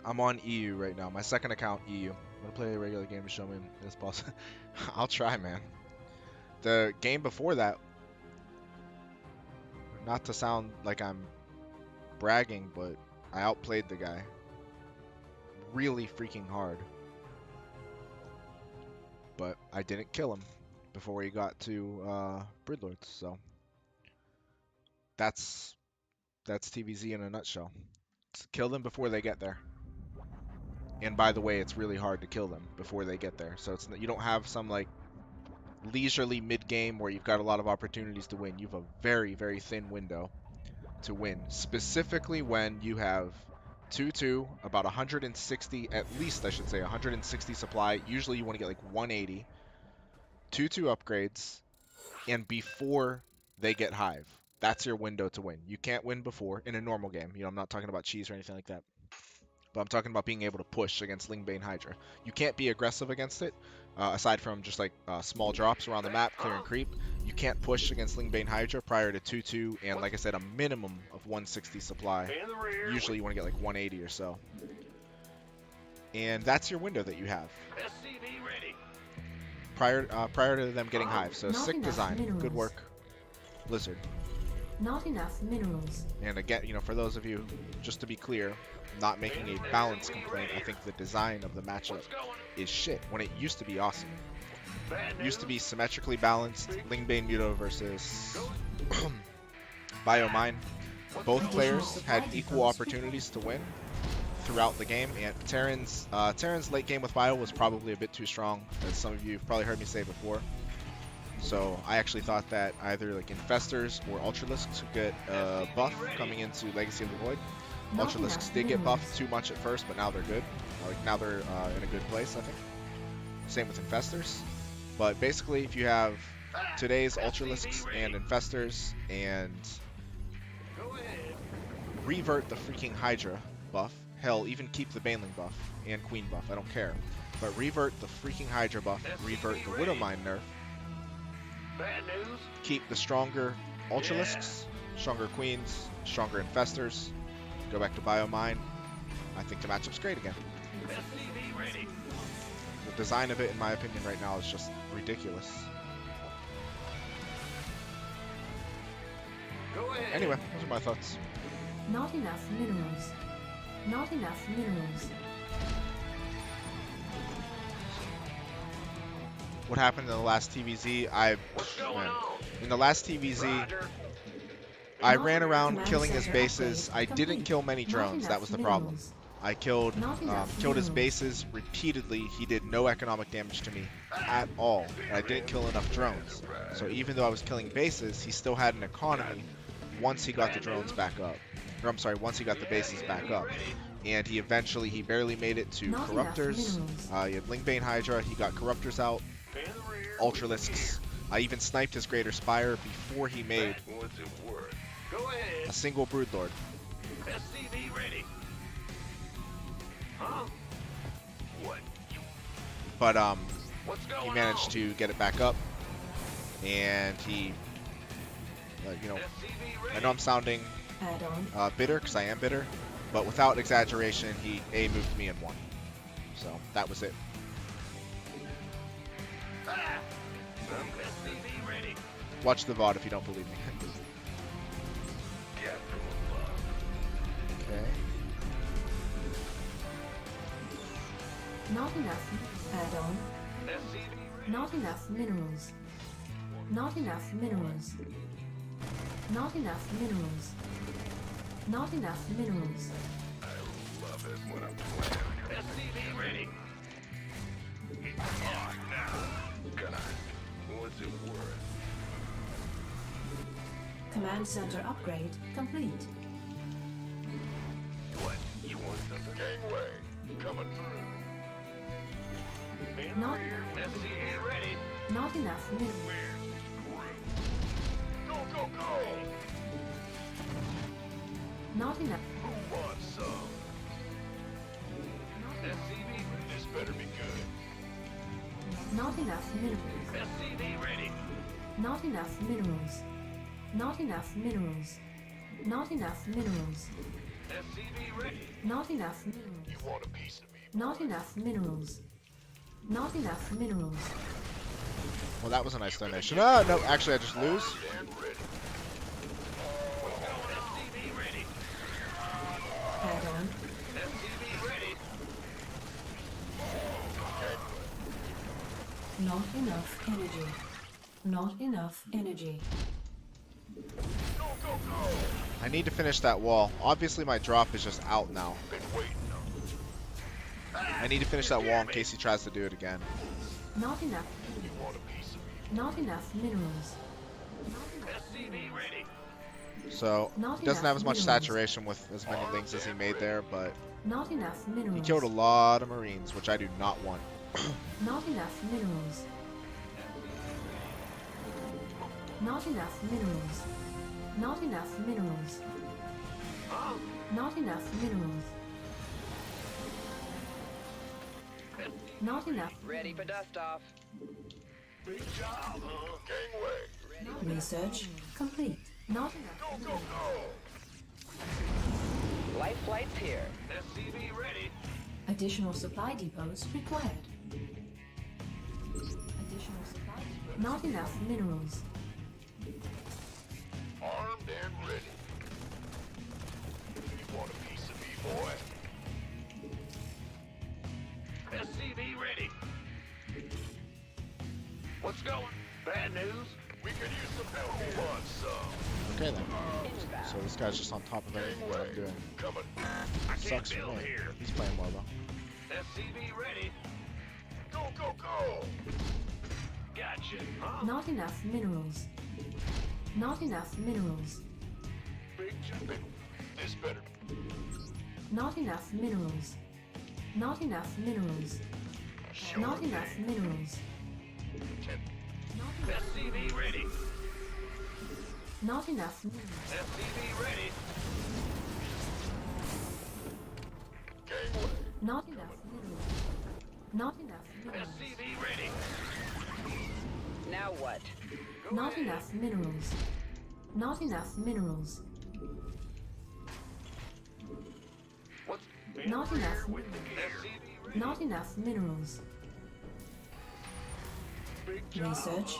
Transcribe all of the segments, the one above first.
I'm on EU right now. My second account, EU. I'm gonna play a regular game to show me this boss. I'll try, man. The game before that, not to sound like I'm bragging, but I outplayed the guy really freaking hard. But I didn't kill him before he got to Broodlords, so that's TvZ in a nutshell. Kill them before they get there. And by the way, it's really hard to kill them before they get there. So you don't have some like leisurely mid-game where you've got a lot of opportunities to win. You have a very, very thin window to win, specifically when you have 2-2, about 160, at least I should say 160 supply. Usually you want to get like 180, 2-2 upgrades, and before they get Hive. That's your window to win. You can't win before in a normal game. You know, I'm not talking about cheese or anything like that. But I'm talking about being able to push against Lingbane Hydra. You can't be aggressive against it, aside from just like small drops around the map, clear and creep. You can't push against Lingbane Hydra prior to 2-2, and like I said, a minimum of 160 supply. Usually you want to get like 180 or so. And that's your window that you have. Prior to them getting Hive. So sick design. Minerals. Good work, Blizzard. Not enough minerals. And again, you know, for those of you, just to be clear, not making a balance complaint, I think the design of the matchup is shit when it used to be awesome. It used to be symmetrically balanced, Lingbane Muto versus Biomine. Both players had equal opportunities to win throughout the game, and Terran's late game with Bio was probably a bit too strong, as some of you have probably heard me say before. So I actually thought that either like Infestors or Ultralisks would get a buff coming into Legacy of the Void. Ultralisks did get buffed too much at first, but now they're good. Like now they're in a good place, I think. Same with Infestors. But basically, if you have today's Ultralisks and Infestors and revert the freaking Hydra buff, hell, even keep the Baneling buff and Queen buff, I don't care. But revert the freaking Hydra buff, revert the Widowmine nerf, keep the stronger Ultralisks, stronger Queens, stronger Infestors, go back to Biomine. I think the matchup's great again. The design of it, in my opinion, right now is just ridiculous. Anyway, those are my thoughts. Not enough minerals. Not enough minerals. What happened in the last TvZ? In the last TvZ, I ran around killing his bases. I didn't kill many drones. That was the problem. I killed his bases repeatedly. He did no economic damage to me at all. And I didn't kill enough drones. So even though I was killing bases, he still had an economy once he got the drones back up. Or I'm sorry, once he got the bases back up. And he barely made it to Corruptors. He had Lingbane Hydra. He got Corruptors out. Ultralisks. I even sniped his Greater Spire before he made a single Broodlord. But he managed to get it back up, and he, you know, I know I'm sounding bitter because I am bitter, but without exaggeration, he moved me and won. So that was it. Watch the VOD if you don't believe me. Okay. Not enough add-on. Not enough minerals. Not enough minerals. Not enough minerals. Not enough minerals. I love it when I'm playing. SCV ready. On now. Gonna. What's it worth? Command center upgrade complete. What? You want something? Gangway. Coming through. Not, SCV ready. not enough minerals. Go, go, go! Not enough. Who wants some? SCV, this better be good. Not enough minerals. SCV ready. Not enough minerals. Not enough minerals. Not enough minerals. SCV ready. Not enough minerals. You want a piece of me? Not enough minerals. Not enough minerals. Well, that was a nice donation. Oh, no, actually, I just lose. And ready. What's going on? SCV ready. Add on. SCV ready. Not enough energy. Not enough energy. Go, go, go. I need to finish that wall. Obviously, my drop is just out now. Been waiting. I need to finish that wall in case he tries to do it again. Not enough. You want a piece of me? Not enough minerals. SCV ready. So, Not he doesn't enough have as much minerals. saturation with as many things as he made there, but Not enough minerals. he killed a lot of Marines, which I do not want. Not enough minerals. Not enough minerals. Not enough minerals. Huh? Not enough minerals. Not enough. Ready for dust off. Big job, huh? Gangway. Research complete. Not enough. Go, go, go. Life flight's here. SCV ready. Additional supply depots required. Additional supply depots. Not enough minerals. Armed and ready. You want a piece of me, boy? SCV ready. What's going? Bad news? We could use some help. Who wants some? Okay, then. Inbound. So this guy's just on top of everything that I'm doing. Coming. I Sucks can't for build me. here. He's playing well, though. SCV ready. Go, go, go. Gotcha. Huh? Not enough minerals. Not enough minerals. Big jumping. This better. Not enough minerals. Not enough minerals. Sure Not thing. enough minerals. SCV ready. Not enough minerals. SCV ready. Gangway. Not enough minerals. Not enough minerals. SCV ready. Now what? Go Not ahead. enough minerals. Not enough minerals. What's Not been enough here with the minerals. gear? SCV ready. Not enough minerals. Big job. Research.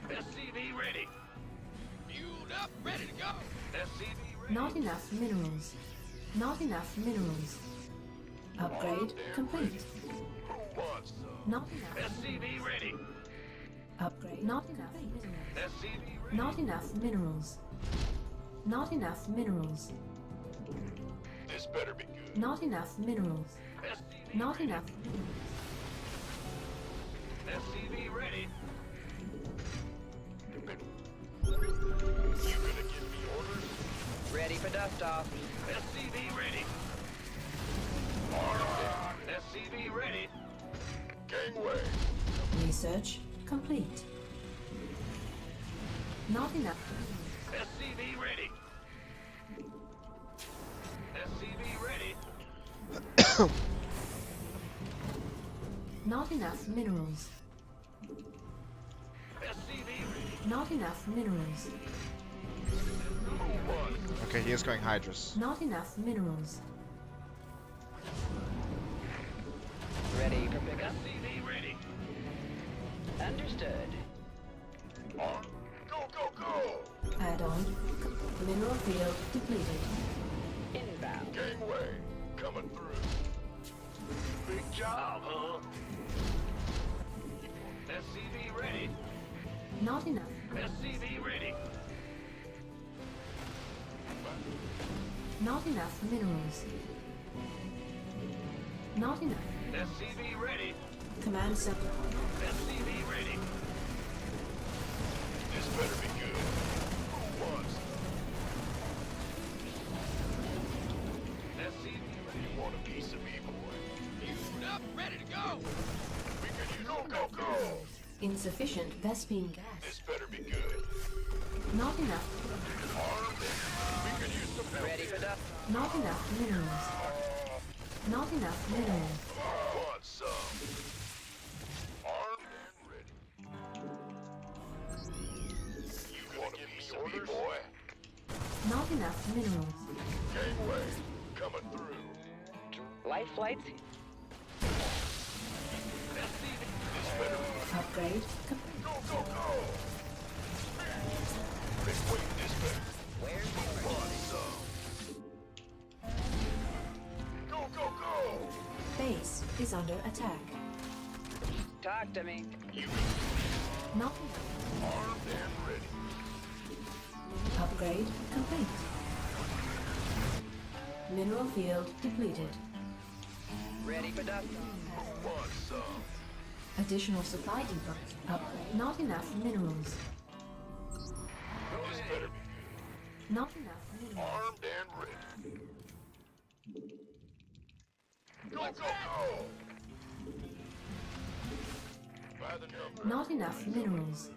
SCV ready. Fueled up, ready to go. SCV ready. Not enough minerals. Not enough minerals. Upgrade complete. Who wants some? Not enough. SCV ready. Upgrade. Not enough minerals. SCV ready. Not enough minerals. Not enough minerals. This better be good. Not enough minerals. SCV Not ready. enough. SCV ready. You gonna give me orders? Ready for dust off. SCV ready. Armed. SCV ready. Gangway. Research complete. Not enough. SCV ready. SCV ready. Not enough minerals. SCV ready. Not enough minerals. Who wants? Okay, he is going Hydrus. Not enough minerals. Ready for pickup. SCV ready. Understood. Armed. Go, go, go. Add-on. Mineral field depleted. Inbound. Gangway. Coming through. Big job, huh? SCV ready. Not enough. SCV ready. Not enough minerals. Not enough. SCV ready. Command center. SCV ready. This better be good. Who wants? SCV ready. You want a piece of me, boy? Fueled up, ready to go. We could use. Go, go, go. Insufficient Vespine gas. This better be good. Not enough. Armed. We could use some help. Ready for dust. Not enough minerals. Not enough minerals. Who wants some? Armed and ready. You want a piece of me, boy? Not enough minerals. Gateway coming through. Life flights. This better be. Upgrade complete. Go, go, go! Big weight, this better. Where's the emergency? Want some? Go, go, go! Base is under attack. Talk to me. You Not armed and ready. upgrade complete. Mineral field depleted. Ready for dust. Who wants some? Additional supply depots. Upgrade. Not enough minerals. This better be Not enough minerals. armed and ready. Go, go, go! By the number. Not enough minerals.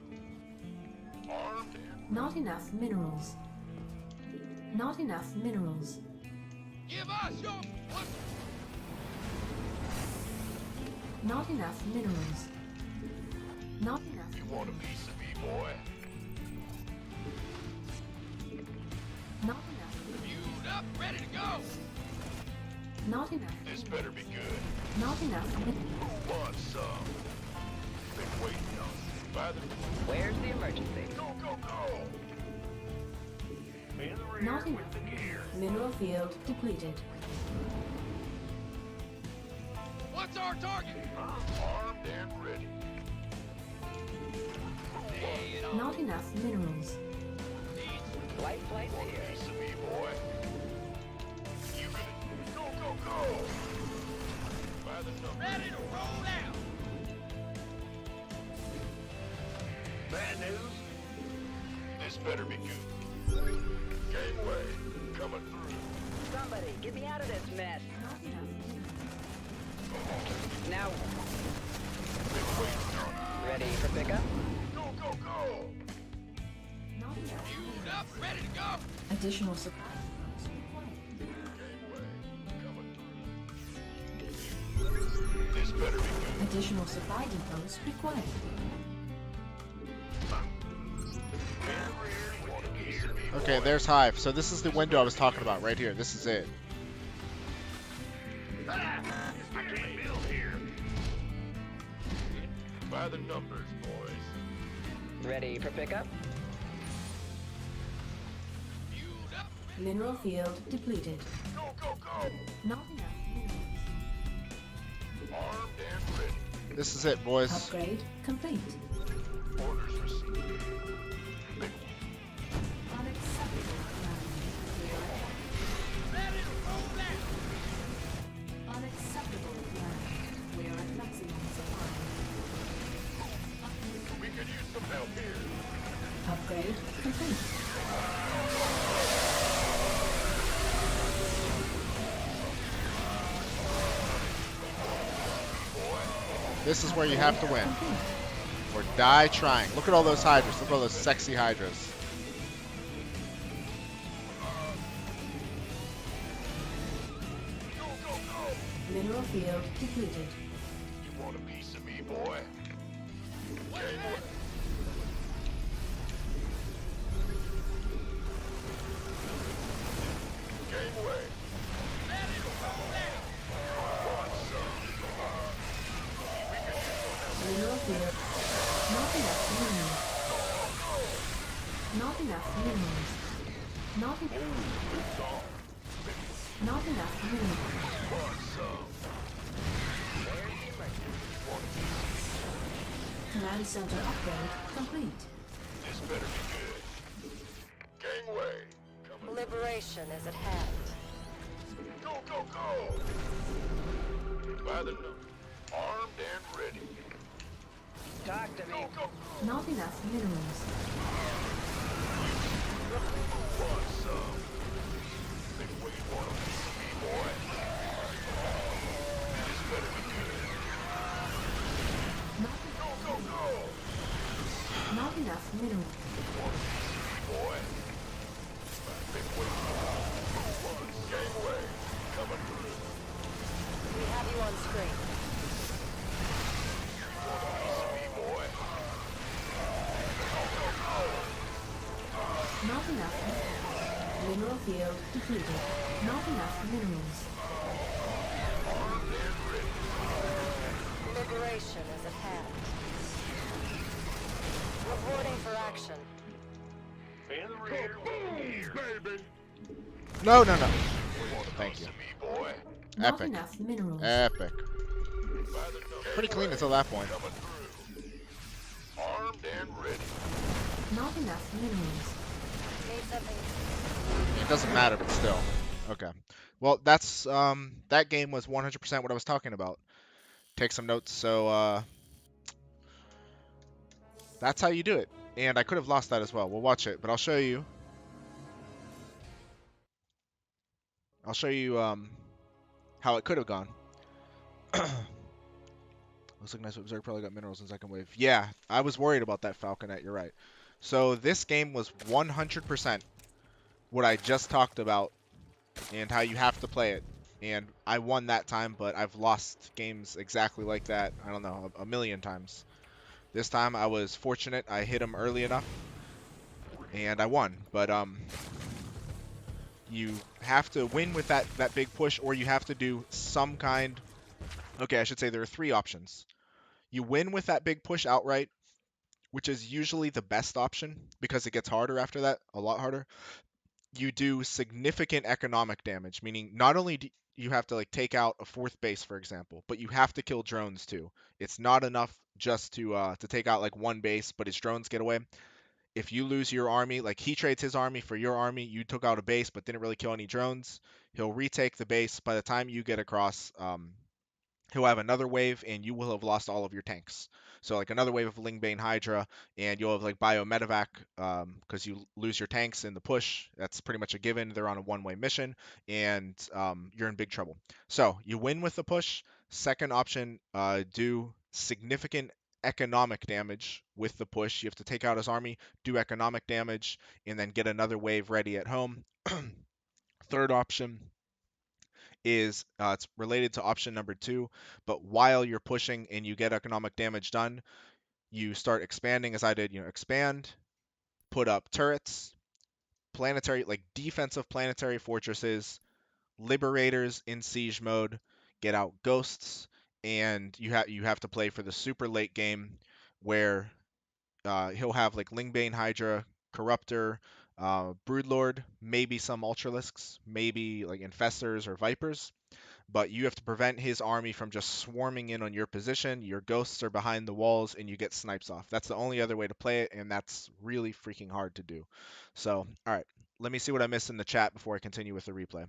Armed and Not enough minerals. Not enough minerals. give us your what? Not enough minerals. Not enough. You want a piece of me, boy? Not enough. Fueled up, ready to go. Not enough. This better be good. Not enough. Who wants some? Been waiting on you. By the Where's the emergency? go, go, go! In the rear Not with enough. the gear. Mineral field depleted. What's our target? Armed and ready. Not enough minerals. Life flights Want a here. piece of me, boy? You gonna go, go, go! By the number. Ready to roll out. Bad news? This better be good. Gateway coming through. Somebody, get me out of this mess. Not enough. Now, Been waiting on ready for pickup? you. Go, go, go! Not enough. Fueled up, ready to go. Additional supply. Gateway coming through. This better be good. Additional supply depots required. Want a piece of me, Okay, boy? there's Hive. So this is the window I was talking about right here. This is it. I can't build here. By the numbers, boys. Ready for pickup? Fueled up. Mineral field depleted. Go, go, go! Not enough minerals. Armed and ready. This is it, boys. Upgrade complete. Orders received. Unacceptable. Ready to roll out. Unacceptable. We are at maximum supply. We could use some help here. Upgrade complete. This is where you have to win. Or die trying. Look at all those hydras. Look at all those sexy hydras. Go, go, go! Mineral field depleted. You want a piece of me, boy? Gateway. Gateway. Ready to roll out. Want some? We could use some help. Mineral field. Not enough minerals. Not enough minerals. Not enough. Not enough minerals. Want some? Command center upgrade complete. This better be good. Gangway. Coming. Liberation is at hand. Go, go, go! By the number. Armed and ready. Talk to Go, me. go, go! Not enough minerals. Want some? Big weight want a piece of me, boy. This better be good. Not, Go, go, go! not enough minerals. Want a piece of me, boy. Big weight. Gangway. Coming through. We have you on screen. Want a piece of me, boy. Not enough Mineral field depleted. Not enough minerals. Liberation is at hand. Reporting for action. In the rear. Baby. No, no, no. Thank you. Me, boy. Not Epic. enough minerals. Epic. By the number. Pretty clean until that point. Coming through. Armed and ready. Not enough minerals. Need something. It doesn't matter, but still. Okay. Well, that's that game was 100% what I was talking about. Take some notes. So that's how you do it. And I could have lost that as well. We'll watch it, but I'll show you. I'll show you how it could have gone. Looks like nice. Berserk probably got minerals in second wave. Yeah, I was worried about that Falconet. You're right. So this game was 100% what I just talked about and how you have to play it. And I won that time, but I've lost games exactly like that, I don't know, a million times. This time I was fortunate. I hit him early enough and I won. But you have to win with that big push, or you have to do some kind. Okay, I should say there are three options. You win with that big push outright, which is usually the best option because it gets harder after that, a lot harder. You do significant economic damage, meaning not only do you have to like take out a fourth base, for example, but you have to kill drones too. It's not enough just to take out like one base, but his drones get away. If you lose your army, like he trades his army for your army, you took out a base but didn't really kill any drones, he'll retake the base. By the time you get across, he'll have another wave and you will have lost all of your tanks. So like another wave of Lingbane Hydra and you'll have like Biomedevac because you lose your tanks in the push. That's pretty much a given. They're on a one-way mission and you're in big trouble. So you win with the push. Second option, do significant economic damage with the push. You have to take out his army, do economic damage, and then get another wave ready at home. Third option is it's related to option number 2, but while you're pushing and you get economic damage done, you start expanding as I did, expand, put up turrets, planetary, like defensive planetary fortresses, liberators in siege mode, get out ghosts, and you have to play for the super late game where he'll have like Lingbane Hydra, Corruptor, Broodlord, maybe some Ultralisks, maybe like Infestors or Vipers, but you have to prevent his army from just swarming in on your position. Your ghosts are behind the walls and you get snipes off. That's the only other way to play it, and that's really freaking hard to do. So, all right, let me see what I missed in the chat before I continue with the replay.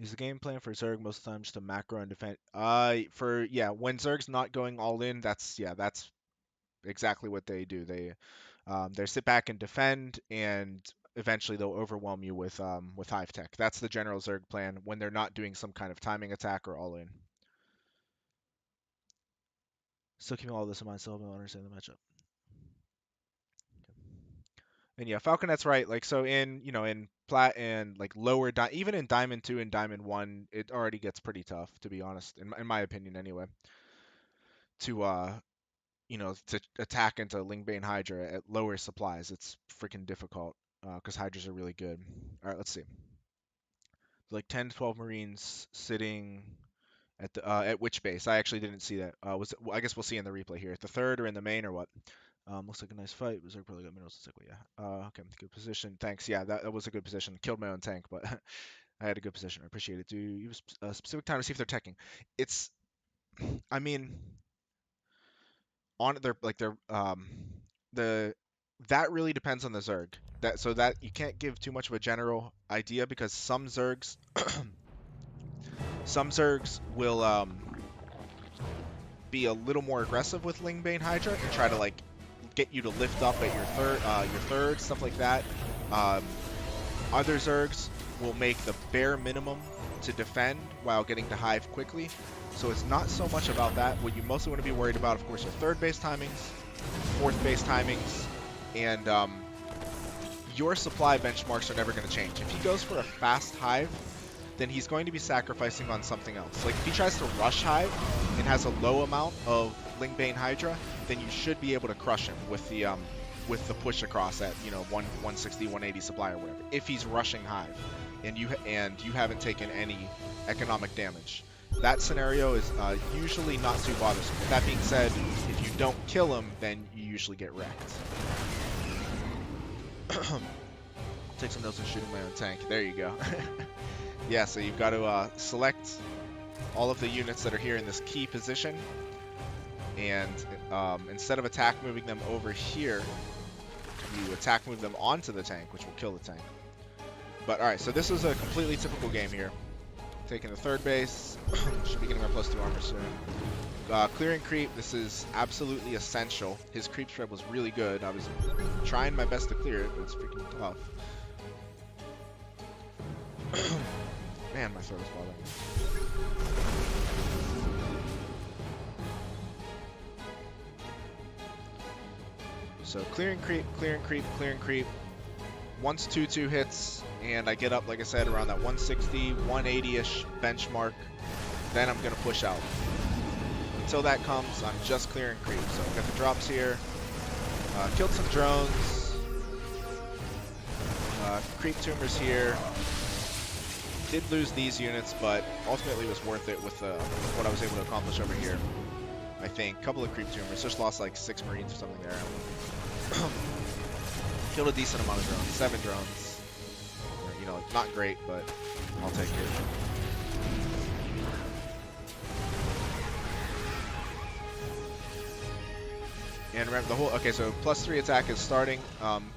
Is the game plan for Zerg most of the time just a macro and defend? When Zerg's not going all in, that's exactly what they do. They sit back and defend, and eventually they'll overwhelm you with hive tech. That's the general Zerg plan when they're not doing some kind of timing attack or all in. Still keeping all this in mind, still helping understand the matchup. And yeah, Falconet's right. Like so in plat and like lower even in Diamond 2 and Diamond 1, it already gets pretty tough, to be honest, in my opinion anyway. To attack into Lingbane Hydra at lower supplies, it's freaking difficult because Hydras are really good. All right, let's see. Like 10 to 12 Marines sitting at which base? I actually didn't see that. I guess we'll see in the replay here. At the third or in the main or what? Looks like a nice fight. Berserk probably got minerals. Yeah. Okay, good position. Thanks. Yeah, that was a good position. Killed my own tank, but I had a good position. I appreciate it. Do you use a specific time to see if they're teching? I mean, on that really depends on the Zerg. That you can't give too much of a general idea because some Zergs will be a little more aggressive with Lingbane Hydra and try to like get you to lift up at your third, stuff like that. Other Zergs will make the bare minimum to defend while getting to hive quickly. So it's not so much about that. What you mostly want to be worried about, of course, are third base timings, fourth base timings, and your supply benchmarks are never going to change. If he goes for a fast hive, then he's going to be sacrificing on something else. Like if he tries to rush Hive and has a low amount of Lingbane Hydra, then you should be able to crush him with the push across at 160, 180 supply or whatever. If he's rushing Hive, and you haven't taken any economic damage, that scenario is usually not too bothersome. That being said, if you don't kill him, then you usually get wrecked. Take some notes on shooting my own tank. There you go. Yeah, so you've got to select all of the units that are here in this key position, and instead of attack moving them over here, you attack move them onto the tank, which will kill the tank. But alright, so this is a completely typical game here. Taking the third base. Should be getting my +2 armor soon. Clearing creep, this is absolutely essential. His creep spread was really good. I was trying my best to clear it, but it's freaking tough. Man, my throat is bothering me. So clearing creep, clearing creep, clearing creep. Once 2-2 hits, and I get up, like I said, around that 160, 180-ish benchmark, then I'm going to push out. Until that comes, I'm just clearing creep. So I've got the drops here. Killed some drones. Creep tumors here. Did lose these units, but ultimately was worth it with what I was able to accomplish over here. I think. Couple of creep tumors. Just lost like 6 Marines or something there. Killed a decent amount of drones. 7 drones. You know, not great, but I'll take it. And remember the whole, okay, so +3 attack is starting.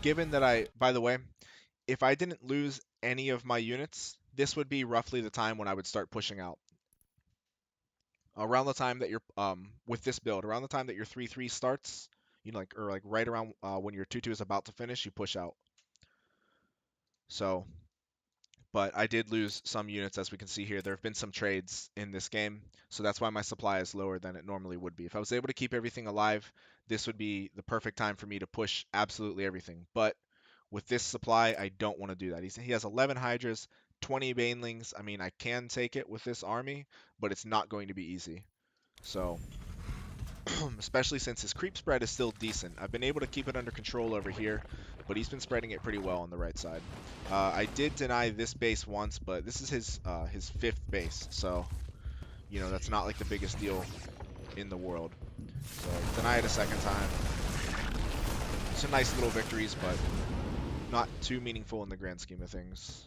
Given that by the way, if I didn't lose any of my units, this would be roughly the time when I would start pushing out. Around the time that you're, with this build, around the time that your 3-3 starts, or like right around when your 2-2 is about to finish, you push out. So, but I did lose some units, as we can see here. There have been some trades in this game, so that's why my supply is lower than it normally would be. If I was able to keep everything alive, this would be the perfect time for me to push absolutely everything. But with this supply, I don't want to do that. He has 11 Hydras, 20 Banelings. I mean, I can take it with this army, but it's not going to be easy. So, especially since his creep spread is still decent. I've been able to keep it under control over here, but he's been spreading it pretty well on the right side. I did deny this base once, but this is his 5th base, so, you know, that's not like the biggest deal in the world. So, deny it a 2nd time. Some nice little victories, but not too meaningful in the grand scheme of things.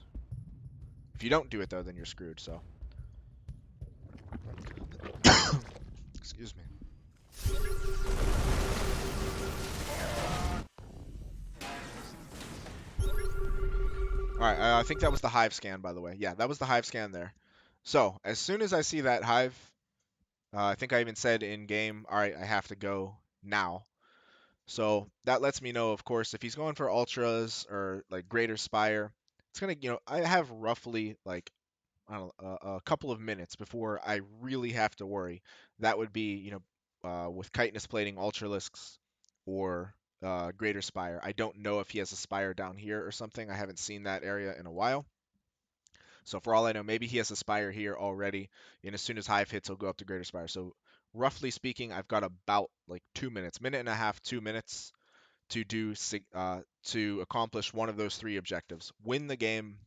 If you don't do it, though, then you're screwed, so. Excuse me. Alright, I think that was the Hive scan, by the way. Yeah, that was the Hive scan there. So, as soon as I see that Hive, I think I even said in-game, alright, I have to go now. So, that lets me know, of course, if he's going for Ultras or, like, Greater Spire, it's gonna, I have roughly, like, I don't know, a couple of minutes before I really have to worry. That would be, with chitinous plating, Ultralisks, or Greater Spire. I don't know if he has a Spire down here or something. I haven't seen that area in a while. So for all I know, maybe he has a Spire here already, and as soon as Hive hits, he'll go up to Greater Spire. So roughly speaking, I've got about like 2 minutes, minute and a half, 2 minutes to accomplish one of those 3 objectives: win the game,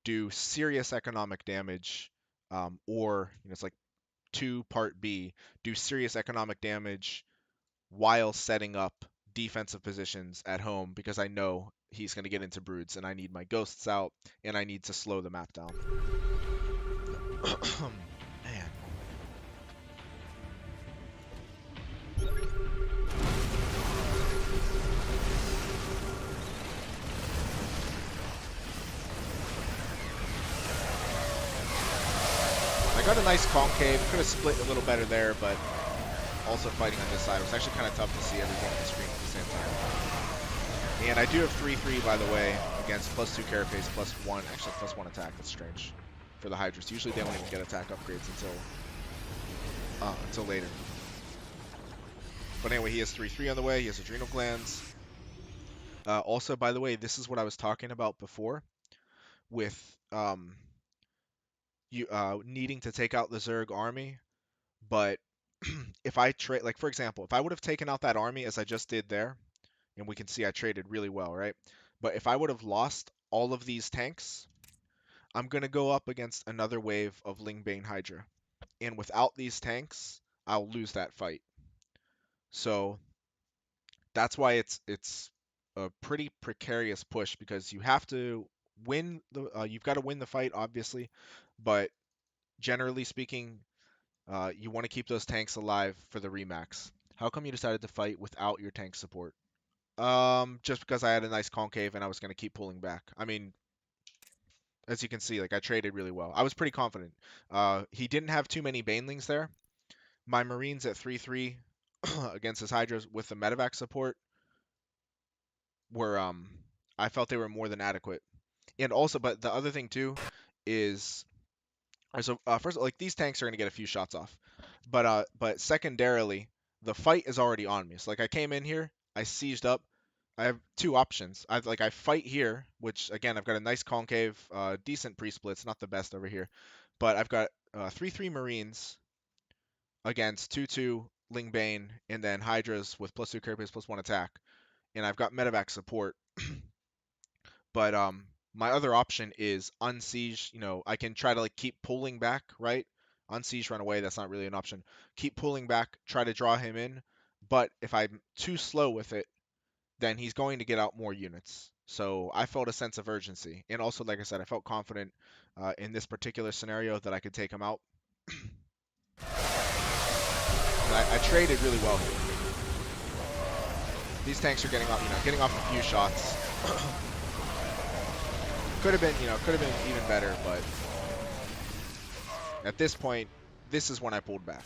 do serious economic damage, or it's like 2 part B, do serious economic damage while setting up defensive positions at home, because I know he's going to get into broods and I need my ghosts out and I need to slow the map down. Man. I got a nice concave. Could have split a little better there, but also fighting on this side. It was actually kind of tough to see everything on the screen at the same time. And I do have 3-3, by the way, against +2 carapace, +1, actually +1 attack. That's strange for the Hydras. Usually they don't even get attack upgrades until later. But anyway, he has 3-3 on the way. He has adrenal glands. Also, by the way, this is what I was talking about before with you needing to take out the Zerg army, but if I trade, like for example, if I would have taken out that army as I just did there, and we can see I traded really well, right? But if I would have lost all of these tanks, I'm gonna go up against another wave of Lingbane Hydra, and without these tanks, I'll lose that fight. So that's why it's a pretty precarious push because you have to win the you've got to win the fight obviously, but generally speaking, you want to keep those tanks alive for the remax. How come you decided to fight without your tank support? Just because I had a nice concave and I was going to keep pulling back. I mean, as you can see, like I traded really well. I was pretty confident. He didn't have too many banelings there. My Marines at 3-3 against his Hydras with the medevac support were I felt they were more than adequate. And also, but the other thing too is so first like these tanks are gonna get a few shots off, but secondarily the fight is already on me. So like I came in here, I sieged up. I have two options. I fight here, which again I've got a nice concave, decent pre-splits, not the best over here, but I've got 3-3 Marines against 2-2 Lingbane and then Hydras with +2 carapace +1 attack, and I've got medevac support. But my other option is unsiege. You know, I can try to like keep pulling back, right? Unsiege, run away. That's not really an option. Keep pulling back, try to draw him in. But if I'm too slow with it, then he's going to get out more units. So I felt a sense of urgency, and also, like I said, I felt confident in this particular scenario that I could take him out. I traded really well here. These tanks are getting off, getting off a few shots. Could have been, could have been even better, but at this point, this is when I pulled back.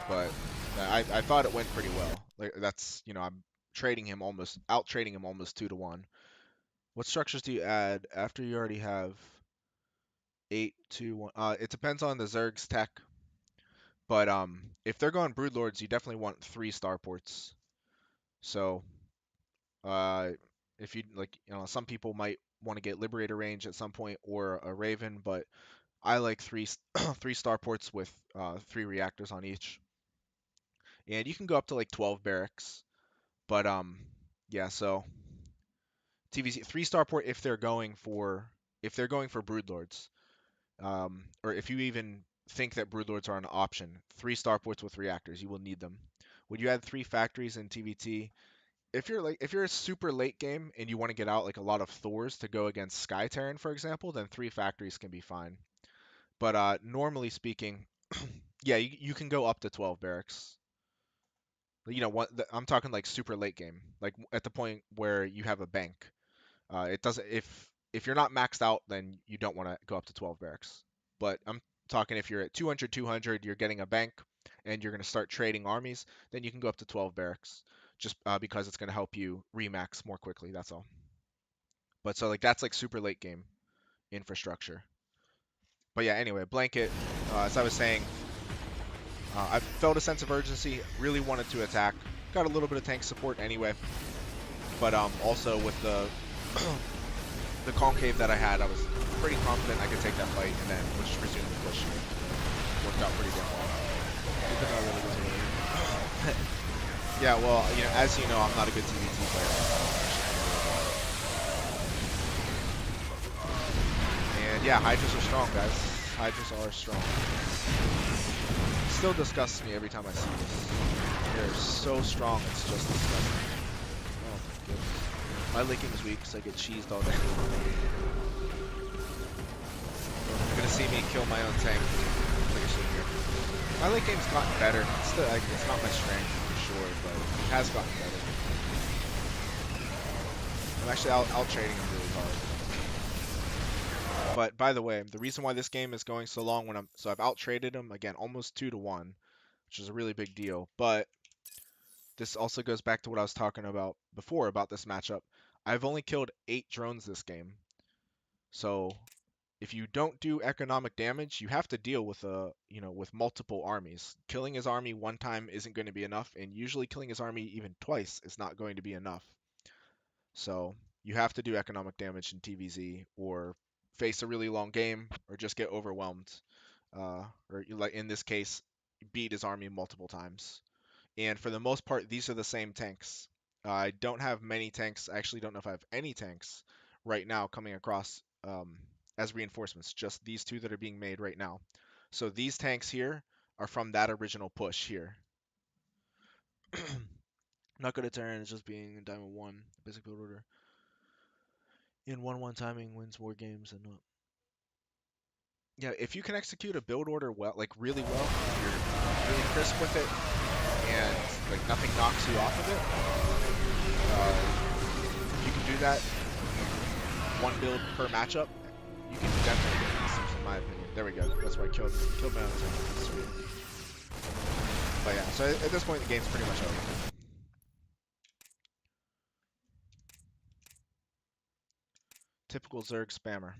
But I thought it went pretty well. Like that's, I'm out trading him almost 2-1. What structures do you add after you already have 8-1? It depends on the Zerg's tech, but if they're going Broodlords, you definitely want 3 starports. So uh, if you like, some people might want to get Liberator range at some point or a Raven, but I like three 3 starports with 3 reactors on each, and you can go up to like 12 barracks. But yeah. So TvZ 3 starport if they're going for Broodlords, or if you even think that Broodlords are an option, 3 starports with reactors, you will need them. Would you add 3 factories in TvT? If you're a super late game and you want to get out like a lot of Thors to go against Sky Terran, for example, then 3 factories can be fine. But normally speaking, yeah, you can go up to 12 barracks. I'm talking like super late game, like at the point where you have a bank. It doesn't if you're not maxed out, then you don't want to go up to 12 barracks. But I'm talking if you're at 200, 200, you're getting a bank, and you're going to start trading armies, then you can go up to 12 barracks, just because it's going to help you remax more quickly. That's all. But so like that's like super late game infrastructure. But yeah, anyway, blanket. As I was saying, I felt a sense of urgency, really wanted to attack. Got a little bit of tank support anyway, but also with the the concave that I had, I was pretty confident I could take that fight, and then was just resume the push. Worked out pretty damn well. Even though I really was early. Yeah, well, as you know, I'm not a good TvT player. And yeah, Hydras are strong, guys. Hydras are strong. Still disgusts me every time I see this. They're so strong, it's just disgusting. Oh my goodness. My licking's weak, so I get cheesed all day. You're gonna see me kill my own tank pretty soon here. My late game's gotten better. It's still, it's not my strength for sure, but it has gotten better. I'm actually out trading him really hard. But by the way, the reason why this game is going so long I've out traded him again almost 2-1, which is a really big deal. But this also goes back to what I was talking about before about this matchup. I've only killed 8 drones this game. So if you don't do economic damage, you have to deal with with multiple armies. Killing his army one time isn't going to be enough, and usually killing his army even twice is not going to be enough. So you have to do economic damage in TvZ, or face a really long game or just get overwhelmed. Or like in this case, beat his army multiple times. And for the most part, these are the same tanks. I don't have many tanks. I actually don't know if I have any tanks right now coming across as reinforcements. Just these two that are being made right now. So these tanks here are from that original push here. Not good at turn, it's just being in Diamond 1, basic build order. In 1-1 timing wins more games than not. Yeah, if you can execute a build order well, like really well, you're really crisp with it, and like nothing knocks you off of it. If you can do that, one build per matchup, you can definitely get systems, in my opinion. There we go. That's why I killed me on the turn. But yeah, so at this point the game's pretty much over. Typical Zerg spammer.